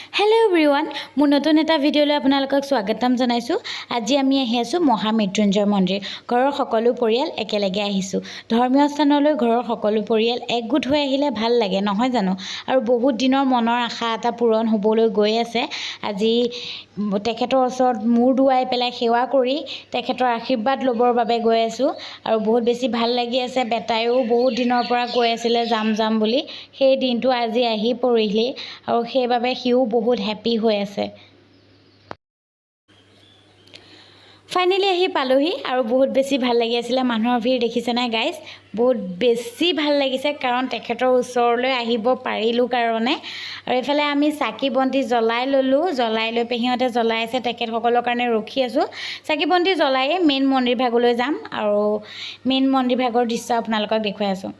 Hello' everyone, মোৰ নতুন এটা ভিডিঅ'লৈ আপোনালোকক স্বাগতম জনাইছোঁ। আজি আমি আহি আছোঁ মহামৃত্যুঞ্জয় মন্দিৰ। ঘৰৰ সকলো পৰিয়াল একেলগে আহিছোঁ। ধৰ্মীয় স্থানলৈ ঘৰৰ সকলো পৰিয়াল একগোট হৈ আহিলে ভাল লাগে, নহয় জানো? আৰু বহুত দিনৰ মনৰ আশা এটা পূৰণ হ'বলৈ গৈ আছে। আজি তেখেতৰ ওচৰত মূৰ দোৱাই পেলাই সেৱা কৰি তেখেতৰ আশীৰ্বাদ ল'বৰ বাবে গৈ আছোঁ। আৰু বহুত বেছি ভাল লাগি আছে। বেটাইও বহুত দিনৰ পৰা কৈ আছিলে যাম বুলি। সেই দিনটো আজি আহি পৰিলেই আৰু সেইবাবে সিও বহুত হেপী হৈ আছে। ফাইনেলি আহি পালোহি আৰু বহুত বেছি ভাল লাগি আছিলে। মানুহৰ ভিৰ দেখিছে নাই গাইজ? বহুত বেছি ভাল লাগিছে কাৰণ তেখেতৰ ওচৰলৈ আহিব পাৰিলোঁ কাৰণে। আৰু এইফালে আমি চাকি বন্তি জ্বলাই ল'লোঁ। জ্বলাই লৈ পেহিহঁতে জ্বলাই আছে, তেখেতসকলৰ কাৰণে ৰখি আছোঁ। চাকি বন্তি জ্বলায়েই মেইন মন্দিৰ ভাগলৈ যাম আৰু মেইন মন্দিৰ ভাগৰ দৃশ্য আপোনালোকক দেখুৱাই আছোঁ।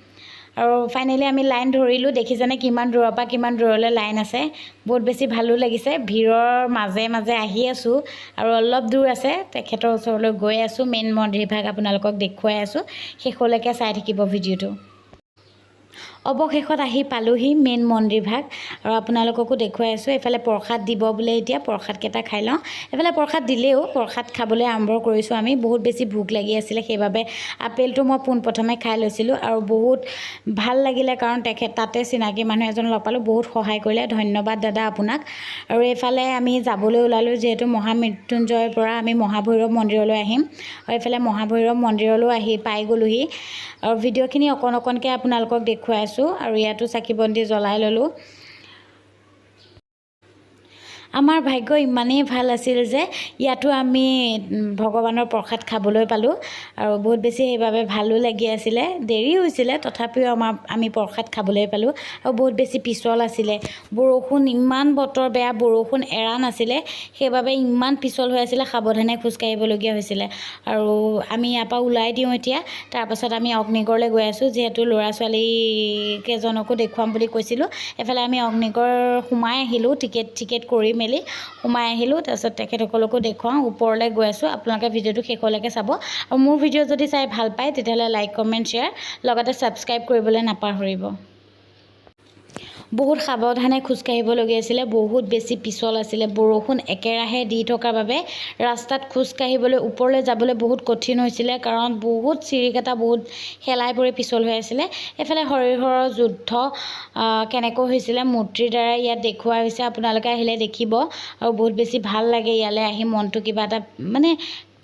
আৰু ফাইনেলি আমি লাইন ধৰিলোঁ। দেখিছেনে কিমান দূৰৰ পৰা কিমান দূৰলৈ লাইন আছে? বহুত বেছি ভালো লাগিছে। ভিৰৰ মাজে মাজে আহি আছোঁ আৰু অলপ দূৰ আছে, তেখেতৰ ওচৰলৈ গৈ আছোঁ। মেইন মন্দিৰ ভাগ আপোনালোকক দেখুৱাই আছোঁ। শেষলৈকে চাই থাকিব ভিডিঅ'টো। অৱশেষত আহি পালোহি মেইন মন্দিৰ ভাগ আৰু আপোনালোককো দেখুৱাই আছোঁ। এইফালে প্ৰসাদ দিব বোলে, এতিয়া প্ৰসাদকেইটা খাই লওঁ। এইফালে প্ৰসাদ দিলেও প্ৰসাদ খাবলৈ আৰম্ভ কৰিছোঁ আমি। বহুত বেছি ভোক লাগি আছিলে, সেইবাবে আপেলটো মই পোনপ্ৰথমে খাই লৈছিলোঁ আৰু বহুত ভাল লাগিলে কাৰণ তাতে চিনাকি মানুহ এজন লগ পালোঁ, বহুত সহায় কৰিলে। ধন্যবাদ দাদা আপোনাক। আৰু এইফালে আমি যাবলৈ ওলালোঁ, যিহেতু মহামৃত্যুঞ্জয়ৰ পৰা আমি মহাভৈৰৱ মন্দিৰলৈ আহিম। আৰু এইফালে মহাভৈৰৱ মন্দিৰলৈও আহি পাই গ'লোহি আৰু ভিডিঅ'খিনি অকণকৈ আপোনালোকক দেখুৱাই আছোঁ। আৰু ইয়াতো চাকি বন্তি জ্বলাই ল'লোঁ। আমাৰ ভাগ্য ইমানেই ভাল আছিল যে ইয়াতো আমি ভগৱানৰ প্ৰসাদ খাবলৈ পালোঁ আৰু বহুত বেছি সেইবাবে ভালো লাগি আছিলে। দেৰি হৈছিলে তথাপিও আমি প্ৰসাদ খাবলৈ পালোঁ। আৰু বহুত বেছি পিছল আছিলে, বৰষুণ, ইমান বতৰ বেয়া, বৰষুণ এৰা নাছিলে, সেইবাবে ইমান পিছল হৈ আছিলে, সাৱধানে খোজকাঢ়িবলগীয়া হৈছিলে। আৰু আমি ইয়াৰ পৰা ওলাই দিওঁ এতিয়া। তাৰপাছত আমি অগ্নিগড়লৈ গৈ আছোঁ, যিহেতু ল'ৰা ছোৱালী কেইজনকো দেখুৱাম বুলি কৈছিলোঁ। এফালে আমি অগ্নিগড় সোমাই আহিলোঁ, টিকেট কৰি মেলি সোমাই আহিলোঁ। তাৰপিছত তেখেতসকলকো দেখুৱাওঁ। ওপৰলৈ গৈ আছোঁ। আপোনালোকে ভিডিঅ'টো শেষলৈকে চাব। আৰু মোৰ ভিডিঅ' যদি চাই ভাল পায় তেতিয়াহ'লে লাইক, কমেণ্ট, শ্বেয়াৰ, লগতে ছাবস্ক্ৰাইব কৰিবলৈ নাপাহৰিব। বহুত সাৱধানে খোজকাঢ়িবলগীয়া আছিলে, বহুত বেছি পিছল আছিলে। বৰষুণ একেৰাহে দি থকাৰ বাবে ৰাস্তাত খোজকাঢ়িবলৈ, ওপৰলৈ যাবলৈ বহুত কঠিন হৈছিলে কাৰণ বহুত চিৰিকেইটা বহুত শেলাই পৰি পিছল হৈ আছিলে। এইফালে হৰিহৰৰ যুদ্ধ কেনেকৈ হৈছিলে মূৰ্তিৰ দ্বাৰা ইয়াত দেখুওৱা হৈছে, আপোনালোকে আহিলে দেখিব। আৰু বহুত বেছি ভাল লাগে ইয়ালৈ আহি, মনটো কিবা এটা মানে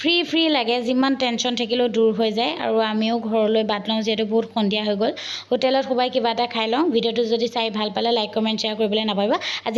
ফ্ৰী লাগে, যিমান টেনশ্যন থাকিলেও দূৰ হৈ যায়। আৰু আমিও ঘৰলৈ বাট লওঁ, যিহেতু বহুত সন্ধিয়া হৈ গ'ল। হোটেলত সোমাই কিবা এটা খাই লওঁ। ভিডিঅ'টো যদি চাই ভাল পালে লাইক, কমেণ্ট, শ্বেয়াৰ কৰিবলৈ নাপাহৰিব। আজি